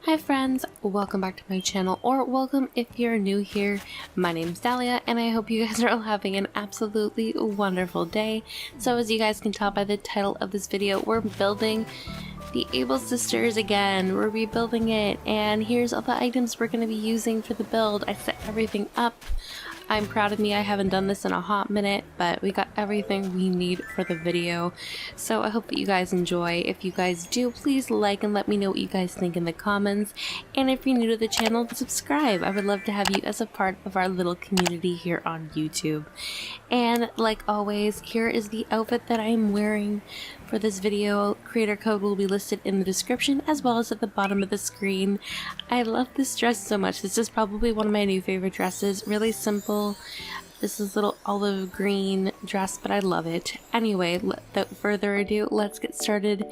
Hi friends, welcome back to my channel, or welcome if you're new here. My name's Dalia and I hope you guys are all having an absolutely wonderful day. So as you guys can tell by the title of this video, we're building the Able Sisters again. We're rebuilding it, and here's all the items we're going to be using for the build. I set everything up. I'm proud of me, I haven't done this in a hot minute, but we got everything we need for the video. So I hope that you guys enjoy. If you guys do, please like and let me know what you guys think in the comments. And if you're new to the channel, subscribe. I would love to have you as a part of our little community here on YouTube. And like always, here is the outfit that I'm wearing for this video. Creator code will be listed in the description as well as at the bottom of the screen. I love this dress so much. This is probably one of my new favorite dresses. Really simple. This is a little olive green dress, but I love it. Anyway, without further ado, let's get started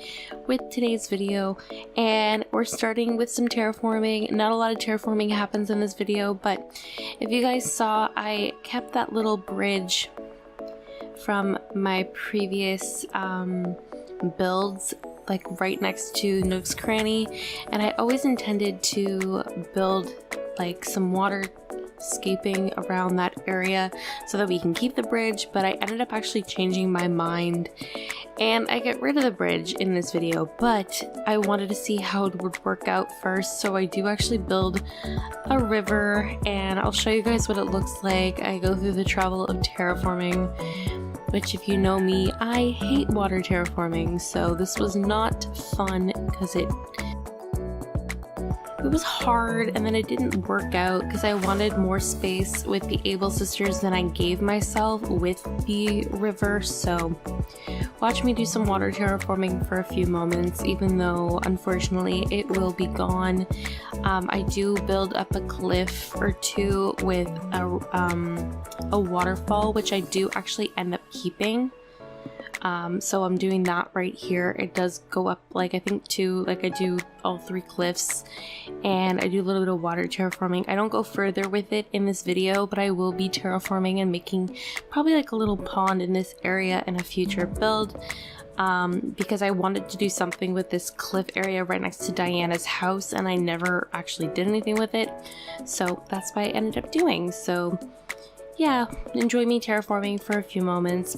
with today's video. And we're starting with some terraforming. Not a lot of terraforming happens in this video, but if you guys saw, I kept that little bridge from my previous builds like right next to Nook's Cranny, and I always intended to build like some waterscaping around that area so that we can keep the bridge, but I ended up actually changing my mind and I get rid of the bridge in this video, but I wanted to see how it would work out first, so I do actually build a river and I'll show you guys what it looks like. I go through the trouble of terraforming, which if you know me, I hate water terraforming, so this was not fun because it was hard and then it didn't work out because I wanted more space with the Able Sisters than I gave myself with the river. So watch me do some water terraforming for a few moments, even though unfortunately it will be gone. I do build up a cliff or two with a waterfall, which I do actually end up keeping. So I'm doing that right here. It does go up like I think two, like I do all three cliffs, and I do a little bit of water terraforming. I don't go further with it in this video, but I will be terraforming and making probably like a little pond in this area in a future build, because I wanted to do something with this cliff area right next to Diana's house and I never actually did anything with it, so that's what I ended up doing. So yeah, enjoy me terraforming for a few moments,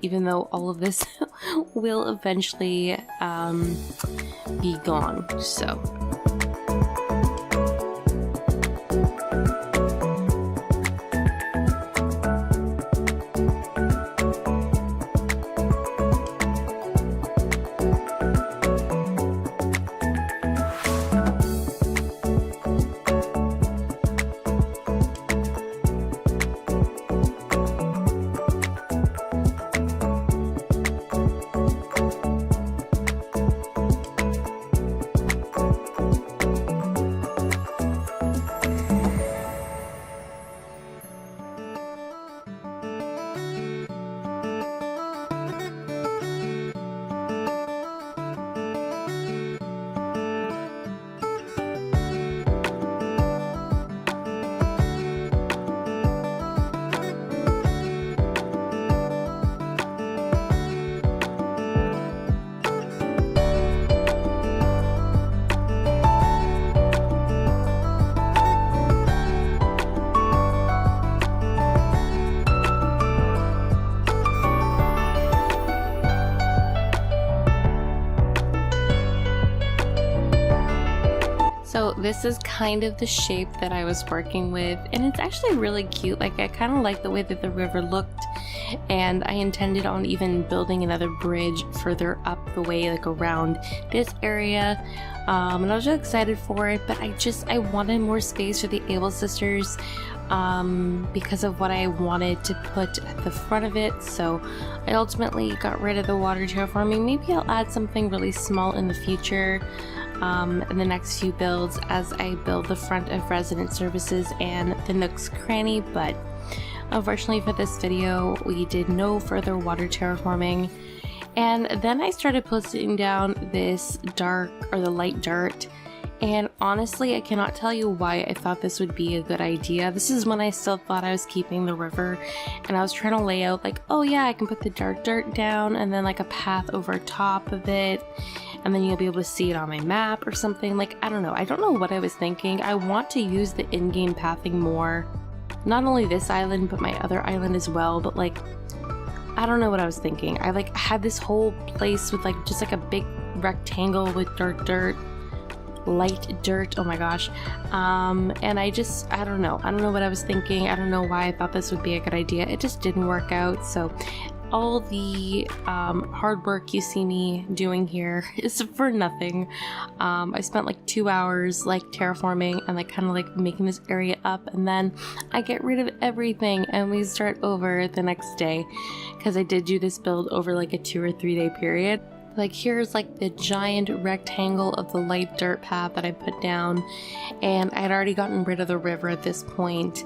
even though all of this will eventually be gone. So this is kind of the shape that I was working with, and it's actually really cute. Like, I kind of like the way that the river looked, and I intended on even building another bridge further up the way, like around this area, and I was really excited for it, but I wanted more space for the Able Sisters because of what I wanted to put at the front of it. So I ultimately got rid of the water terraforming. Maybe I'll add something really small in the future, in the next few builds, as I build the front of Resident Services and the Nook's Cranny, but unfortunately for this video we did no further water terraforming. And then I started putting down this dark, or the light dirt, and honestly I cannot tell you why I thought this would be a good idea. This is when I still thought I was keeping the river, and I was trying to lay out like, oh yeah, I can put the dark dirt down and then like a path over top of it, and then you'll be able to see it on my map or something. Like, I don't know what I was thinking. I want to use the in-game pathing more, not only this island but my other island as well, but like, I don't know what I was thinking. I like had this whole place with like just like a big rectangle with dirt, light dirt, oh my gosh, and I don't know what I was thinking. I don't know why I thought this would be a good idea. It just didn't work out. So all the hard work you see me doing here is for nothing. I spent like 2 hours like terraforming and like kind of like making this area up, and then I get rid of everything and we start over the next day, because I did do this build over like a 2 or 3 day period. Like, here's like the giant rectangle of the light dirt path that I put down, and I had already gotten rid of the river at this point.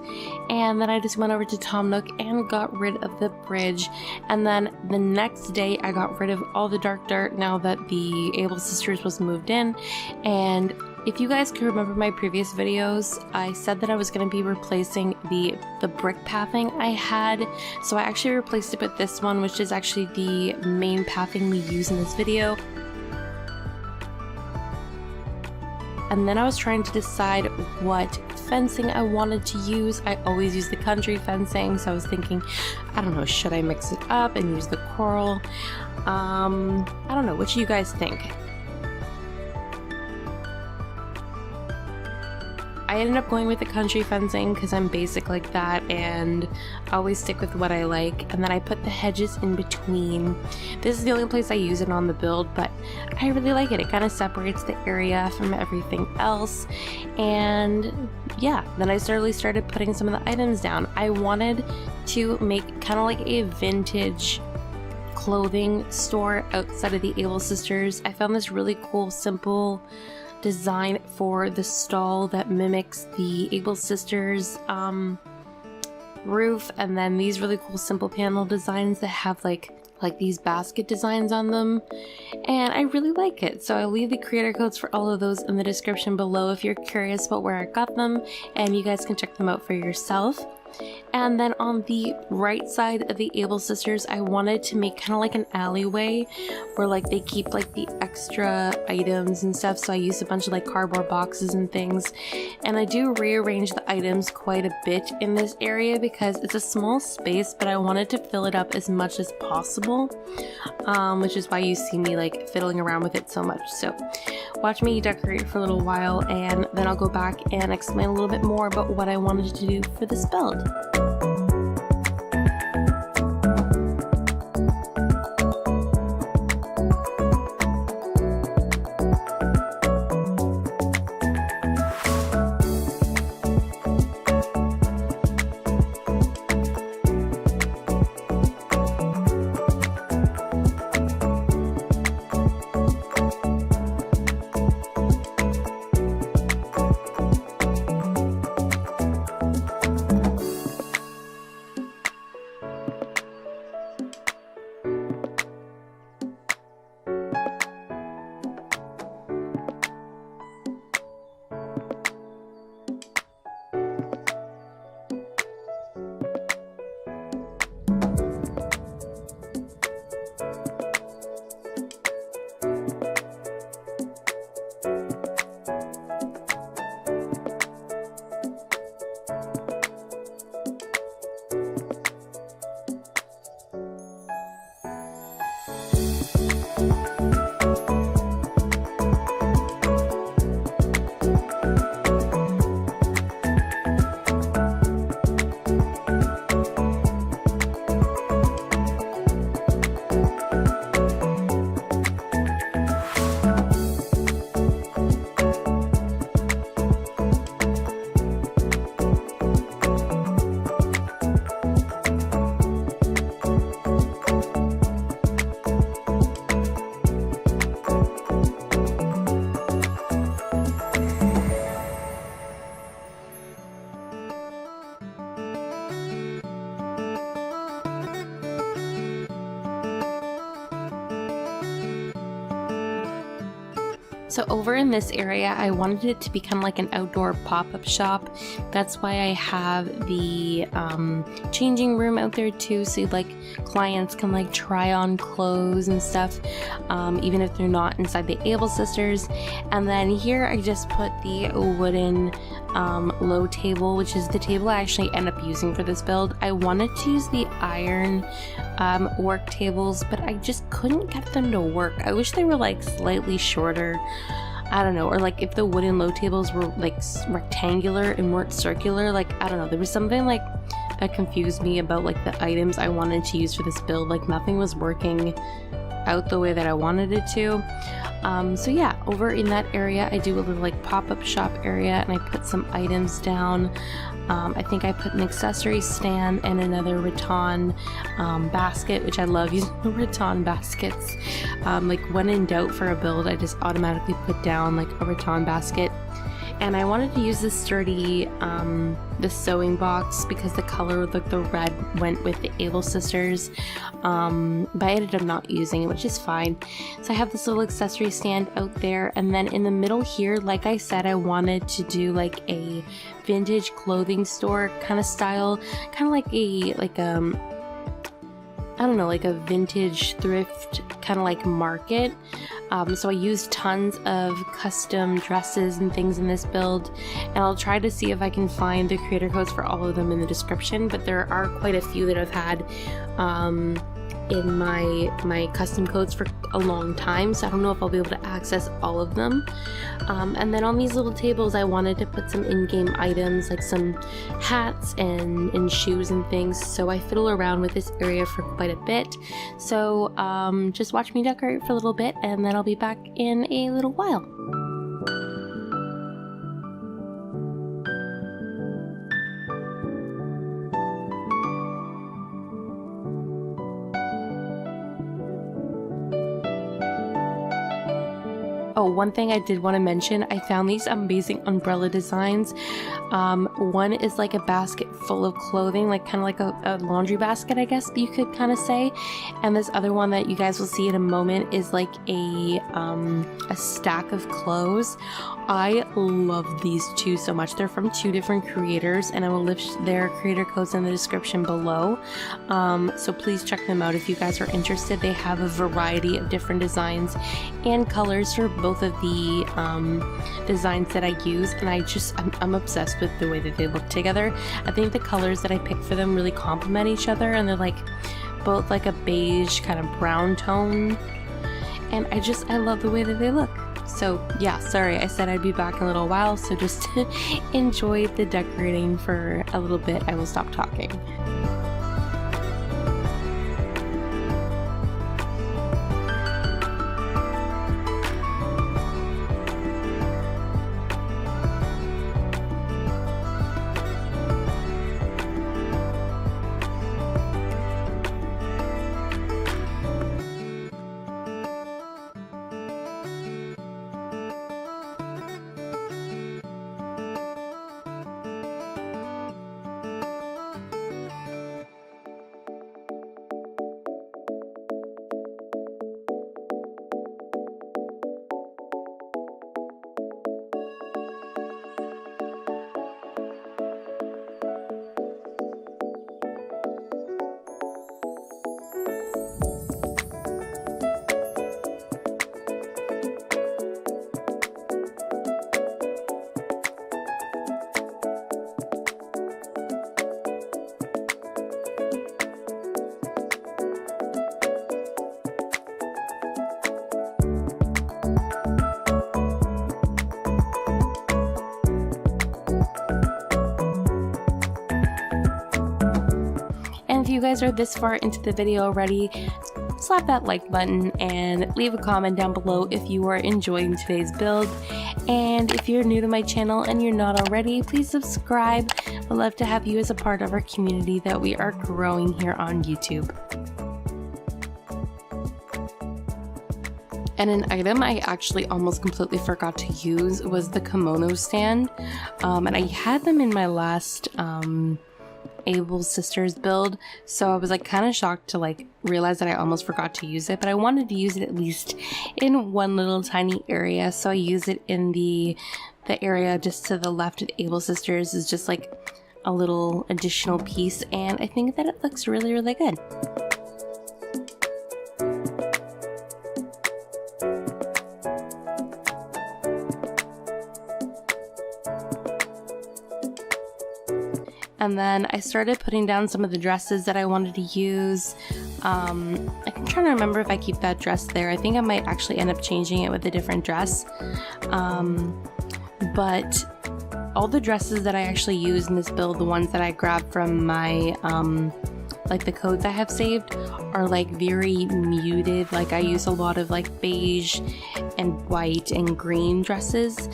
And then I just went over to Tom Nook and got rid of the bridge, and then the next day I got rid of all the dark dirt now that the Able Sisters was moved in. And if you guys can remember my previous videos, I said that I was going to be replacing the brick pathing I had. So I actually replaced it with this one, which is actually the main pathing we use in this video. And then I was trying to decide what fencing I wanted to use. I always use the country fencing, so I was thinking, I don't know, should I mix it up and use the coral? I don't know, what do you guys think? I ended up going with the country fencing because I'm basic like that and I always stick with what I like. And then I put the hedges in between. This is the only place I use it on the build, but I really like it. It kind of separates the area from everything else. And yeah, then I slowly started putting some of the items down. I wanted to make kind of like a vintage clothing store outside of the Able Sisters. I found this really cool, simple design for the stall that mimics the Able Sisters roof, and then these really cool simple panel designs that have like these basket designs on them, and I really like it. So I'll leave the creator codes for all of those in the description below if you're curious about where I got them, and you guys can check them out for yourself. And then on the right side of the Able Sisters, I wanted to make kind of like an alleyway where like they keep like the extra items and stuff. So I used a bunch of like cardboard boxes and things. And I do rearrange the items quite a bit in this area because it's a small space, but I wanted to fill it up as much as possible, which is why you see me like fiddling around with it so much. So watch me decorate for a little while, and then I'll go back and explain a little bit more about what I wanted to do for this build. So over in this area, I wanted it to be kind of like an outdoor pop-up shop. That's why I have the changing room out there too, so like clients can like try on clothes and stuff, even if they're not inside the Able Sisters. And then here I just put the wooden low table, which is the table I actually end up using for this build. I wanted to use the iron work tables, but I just couldn't get them to work. I wish they were like slightly shorter. I don't know, or like if the wooden low tables were like rectangular and weren't circular, like I don't know, there was something like that confused me about like the items I wanted to use for this build. Like nothing was working out the way that I wanted it to. So yeah, over in that area I do a little like pop-up shop area, and I put some items down. I think I put an accessory stand and another rattan basket, which I love using the rattan baskets. Like when in doubt for a build, I just automatically put down like a rattan basket. And I wanted to use this sturdy, the sewing box because the color with like the red went with the Able Sisters, but I ended up not using it, which is fine. So I have this little accessory stand out there, and then in the middle here, like I said, I wanted to do like a vintage clothing store kind of style, kind of like I don't know, like a vintage thrift kind of like market. So I used tons of custom dresses and things in this build, and I'll try to see if I can find the creator codes for all of them in the description, but there are quite a few that I've had in my custom codes for a long time, so I don't know if I'll be able to access all of them. And then on these little tables I wanted to put some in-game items like some hats and shoes and things, so I fiddle around with this area for quite a bit. So just watch me decorate for a little bit, and then I'll be back in a little while. Oh, one thing I did want to mention, I found these amazing umbrella designs. One is like a basket full of clothing, like kind of like a laundry basket, I guess you could kind of say. And this other one that you guys will see in a moment is like a stack of clothes. I love these two so much. They're from two different creators, and I will list their creator codes in the description below. So please check them out if you guys are interested. They have a variety of different designs and colors for both of the designs that I use, and I'm obsessed with the way that they look together. I think the colors that I picked for them really complement each other, and they're like both like a beige kind of brown tone, and I love the way that they look. So yeah, sorry, I said I'd be back in a little while, so just enjoy the decorating for a little bit. I will stop talking. If you guys are this far into the video already, slap that like button and leave a comment down below if you are enjoying today's build. And if you're new to my channel and you're not already, please subscribe. I'd love to have you as a part of our community that we are growing here on YouTube. And an item I actually almost completely forgot to use was the kimono stand. And I had them in my last Able Sisters build, so I was like kind of shocked to like realized that I almost forgot to use it, but I wanted to use it at least in one little tiny area. So I use it in the area just to the left of the Able Sisters is just like a little additional piece, and I think that it looks really, really good. And then I started putting down some of the dresses that I wanted to use. I'm trying to remember if I keep that dress there. I think I might actually end up changing it with a different dress. But all the dresses that I actually use in this build, the ones that I grabbed from my, like the codes I have saved, are like very muted. Like I use a lot of like beige and white and green dresses,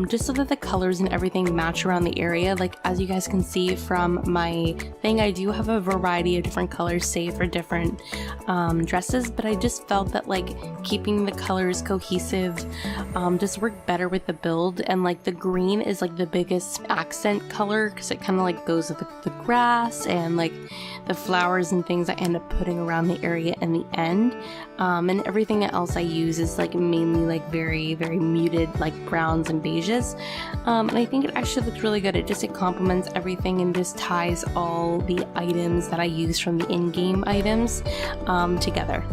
just so that the colors and everything match around the area. Like as you guys can see from my thing, I do have a variety of different colors saved for different dresses, but I just felt that like keeping the colors cohesive just worked better with the build. And like the green is like the biggest accent color because it kind of like goes with the grass and like the flowers and things I end up putting around the area in the end, and everything else I use is like mainly like very, very muted like browns and beiges, and I think it actually looks really good. It complements everything and just ties all the items that I use from the in-game items together.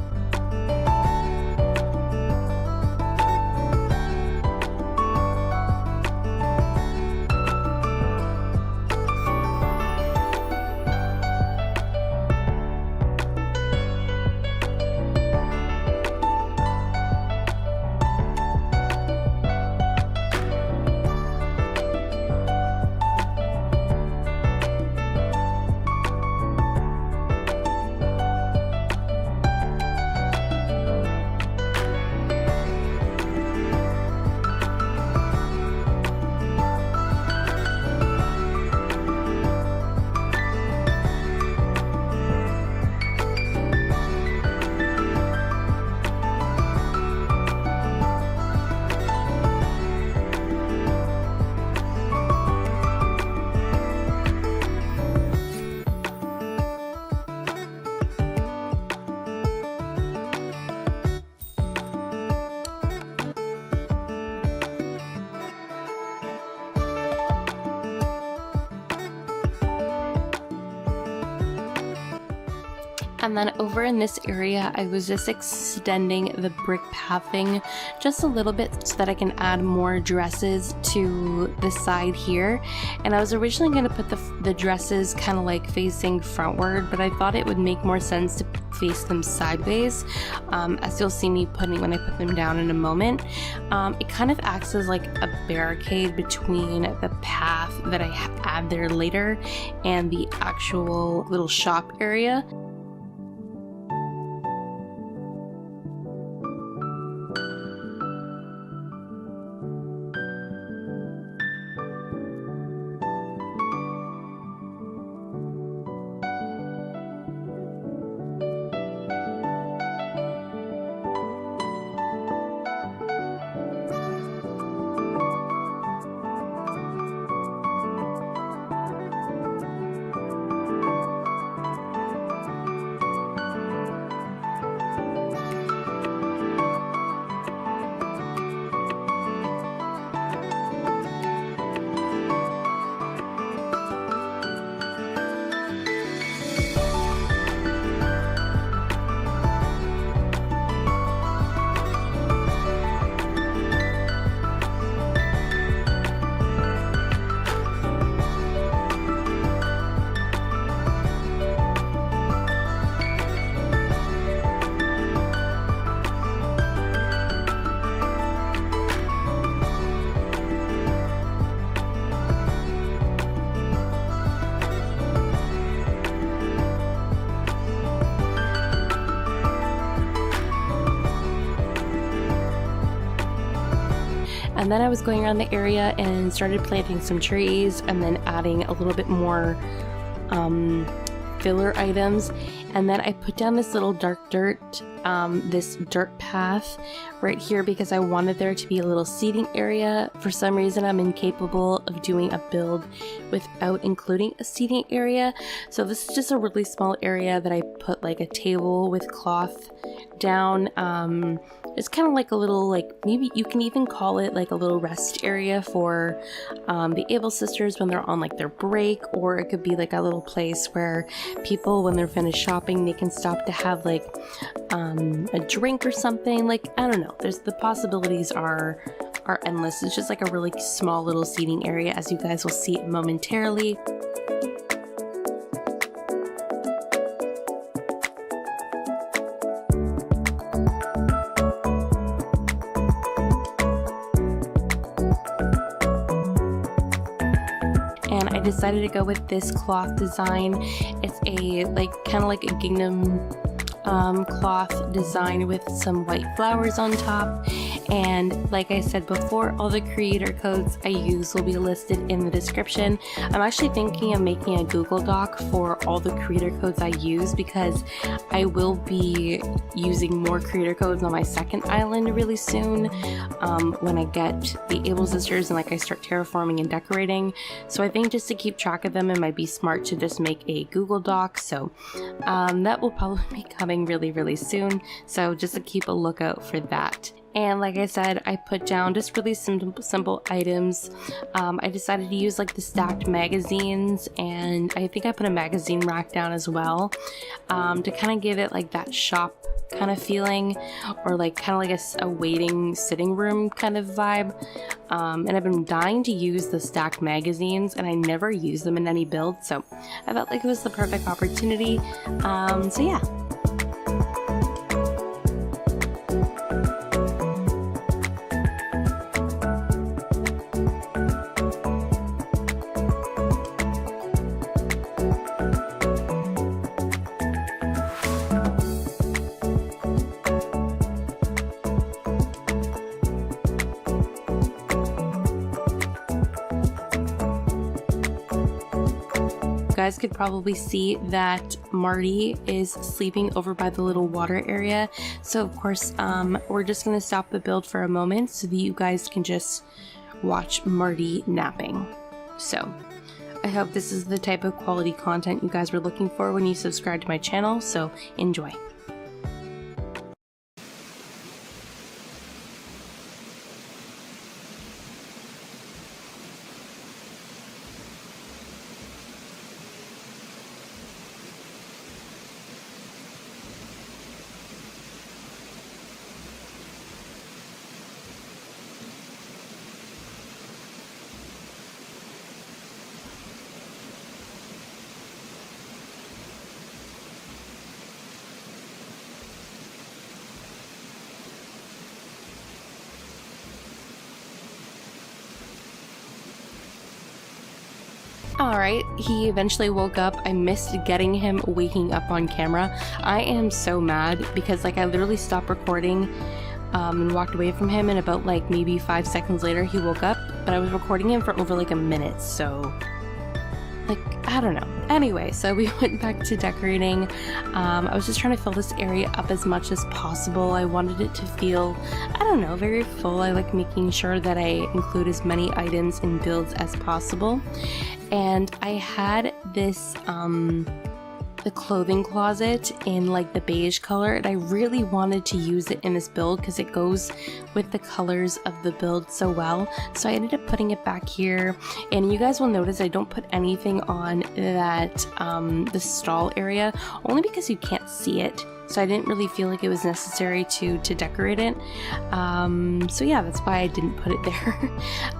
And then over in this area, I was just extending the brick pathing just a little bit so that I can add more dresses to the side here. And I was originally going to put the dresses kind of like facing frontward, but I thought it would make more sense to face them sideways, as you'll see me when I put them down in a moment. It kind of acts as like a barricade between the path that I add there later and the actual little shop area. And then I was going around the area and started planting some trees and then adding a little bit more filler items, and then I put down this little dark dirt, this dirt path right here because I wanted there to be a little seating area. For some reason I'm incapable of doing a build without including a seating area, so this is just a really small area that I put like a table with cloth down. It's kind of like a little, like, maybe you can even call it like a little rest area for the Able sisters when they're on like their break, or it could be like a little place where people, when they're finished shopping, they can stop to have like a drink or something. Like, I don't know, the possibilities are endless. It's just like a really small little seating area, as you guys will see momentarily. And I decided to go with this cloth design. It's a kind of like a gingham cloth design with some white flowers on top. And like I said before, all the creator codes I use will be listed in the description. I'm actually thinking of making a Google Doc for all the creator codes I use, because I will be using more creator codes on my second island really soon, when I get the Able sisters and like I start terraforming and decorating. So I think just to keep track of them, it might be smart to just make a Google Doc. So that will probably be coming really soon, so just to keep a lookout for that. And like I said, I put down just really simple items. I decided to use like the stacked magazines, and I think I put a magazine rack down as well, to kind of give it like that shop kind of feeling, or like kind of like a waiting sitting room kind of vibe. And I've been dying to use the stacked magazines, and I never use them in any build, so I felt like it was the perfect opportunity. So yeah. You guys could probably see that Marty is sleeping over by the little water area, so of course we're just going to stop the build for a moment so that you guys can just watch Marty napping. So I hope this is the type of quality content you guys were looking for when you subscribe to my channel, so enjoy. Alright, he eventually woke up. I missed getting him waking up on camera. I am so mad because like I literally stopped recording and walked away from him, and about like maybe 5 seconds later he woke up, but I was recording him for over like a minute, so like I don't know. Anyway, so we went back to decorating. I was just trying to fill this area up as much as possible. I wanted it to feel, I don't know, very full. I like making sure that I include as many items in builds as possible. And I had this the clothing closet in like the beige color, and I really wanted to use it in this build because it goes with the colors of the build so well. So I ended up putting it back here, and you guys will notice I don't put anything on that the stall area, only because you can't see it. So I didn't really feel like it was necessary to decorate it. So yeah, that's why I didn't put it there.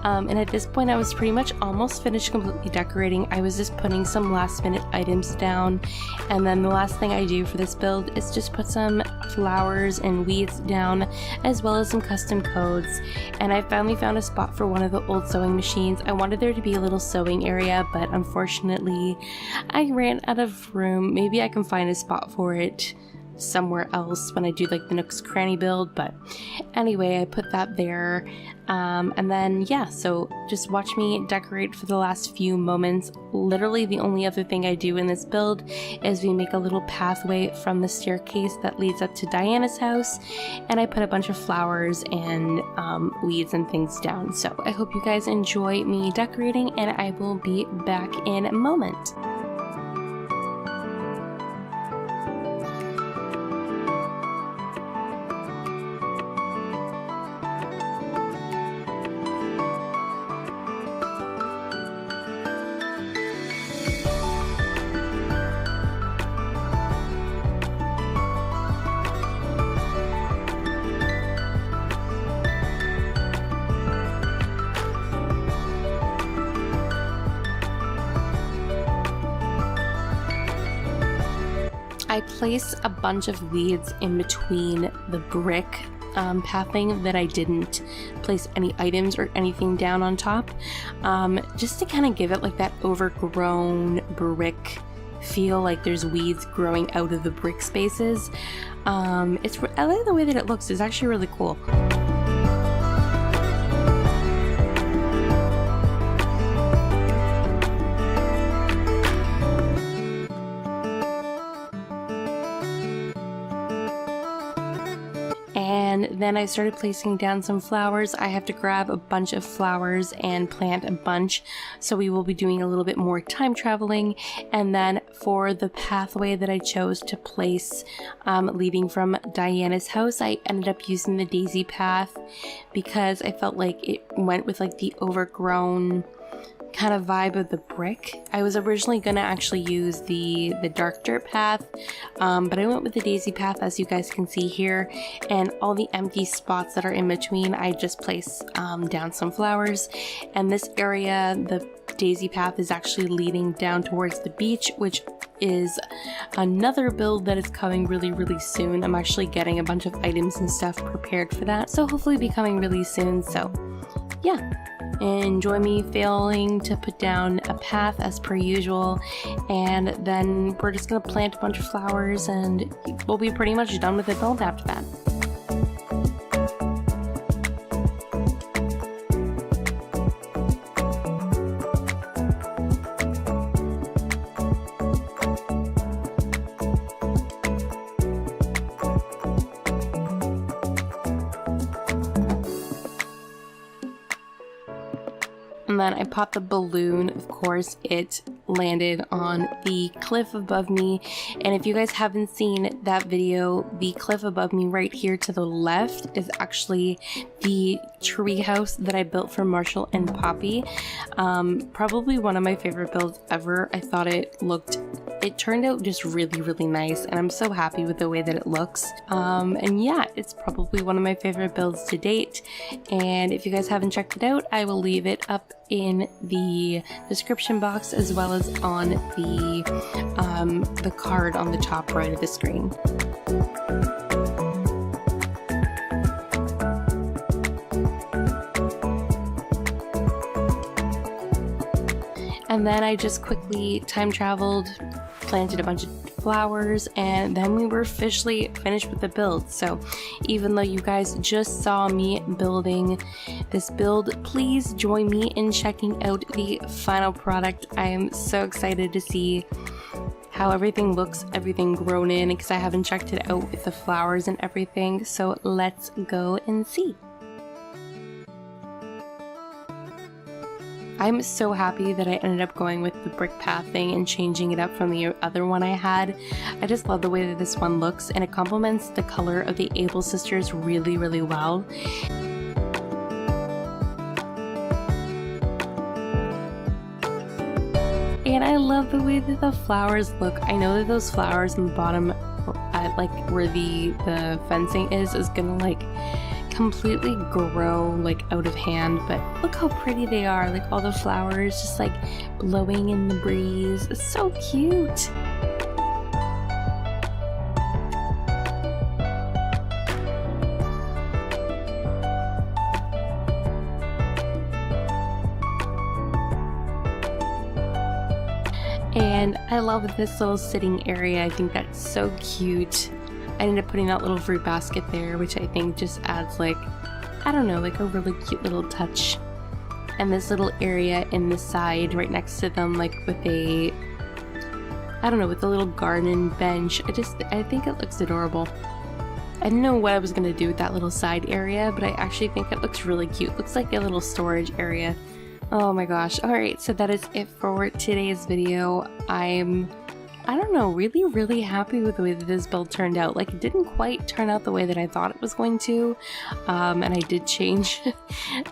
And at this point I was pretty much almost finished completely decorating. I was just putting some last minute items down, and then the last thing I do for this build is just put some flowers and weeds down, as well as some custom codes. And I finally found a spot for one of the old sewing machines. I wanted there to be a little sewing area, but unfortunately I ran out of room. Maybe I can find a spot for it somewhere else when I do like the Nook's Cranny build, but anyway, I put that there. And then yeah, so just watch me decorate for the last few moments. Literally the only other thing I do in this build is we make a little pathway from the staircase that leads up to Diana's house, and I put a bunch of flowers and weeds and things down. So I hope you guys enjoy me decorating, and I will be back in a moment. I place a bunch of weeds in between the brick pathing that I didn't place any items or anything down on top, just to kind of give it like that overgrown brick feel, like there's weeds growing out of the brick spaces. I like the way that it looks. It's actually really cool. And then I started placing down some flowers. I have to grab a bunch of flowers and plant a bunch, so we will be doing a little bit more time traveling. And then for the pathway that I chose to place leading from Diana's house, I ended up using the daisy path because I felt like it went with like the overgrown kind of vibe of the brick. I was originally gonna actually use the dark dirt path, but I went with the daisy path, as you guys can see here, and all the empty spots that are in between I just place down some flowers. And this area, the daisy path, is actually leading down towards the beach, which is another build that is coming really soon. I'm actually getting a bunch of items and stuff prepared for that, so hopefully be coming really soon. So yeah, enjoy me failing to put down a path as per usual, and then we're just gonna plant a bunch of flowers and we'll be pretty much done with the build after that. And then I popped the balloon. Of course, it landed on the cliff above me. And if you guys haven't seen that video, the cliff above me right here to the left is actually the tree house that I built for Marshall and Poppy. Probably one of my favorite builds ever. I thought it turned out just really nice, and I'm so happy with the way that it looks. And yeah, it's probably one of my favorite builds to date. And if you guys haven't checked it out, I will leave it up in the description box, as well as on the card on the top right of the screen. And then I just quickly time traveled, planted a bunch of flowers, and then we were officially finished with the build. So even though you guys just saw me building this build, please join me in checking out the final product. I am so excited to see how everything looks, everything grown in, because I haven't checked it out with the flowers and everything. So let's go and see. I'm so happy that I ended up going with the brick pathing and changing it up from the other one I had. I just love the way that this one looks, and it complements the color of the Able sisters really well. And I love the way that the flowers look. I know that those flowers in the bottom, like where the fencing is gonna like completely grow like out of hand, but look how pretty they are, like all the flowers just like blowing in the breeze. It's so cute. And I love this little sitting area. I think that's so cute. I ended up putting that little fruit basket there, which I think just adds like, I don't know, like a really cute little touch. And this little area in the side right next to them, like with a, I don't know, with a little garden bench. I think it looks adorable. I didn't know what I was going to do with that little side area, but I actually think it looks really cute. Looks like a little storage area. Oh my gosh. Alright, so that is it for today's video. I don't know, really happy with the way that this build turned out. Like, it didn't quite turn out the way that I thought it was going to, and I did change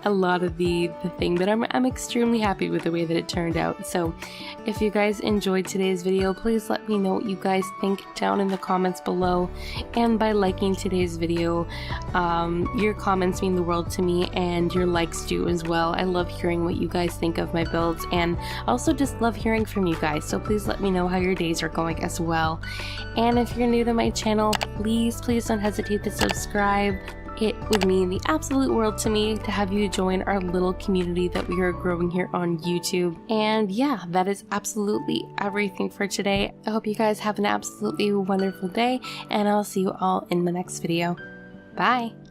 a lot of the thing, but I'm extremely happy with the way that it turned out. So if you guys enjoyed today's video, please let me know what you guys think down in the comments below, and by liking today's video. Your comments mean the world to me, and your likes do as well. I love hearing what you guys think of my builds, and also just love hearing from you guys, so please let me know how your days are going as well. And if you're new to my channel, please don't hesitate to subscribe. It would mean the absolute world to me to have you join our little community that we are growing here on YouTube. And yeah, that is absolutely everything for today. I hope you guys have an absolutely wonderful day, and I'll see you all in the next video. Bye!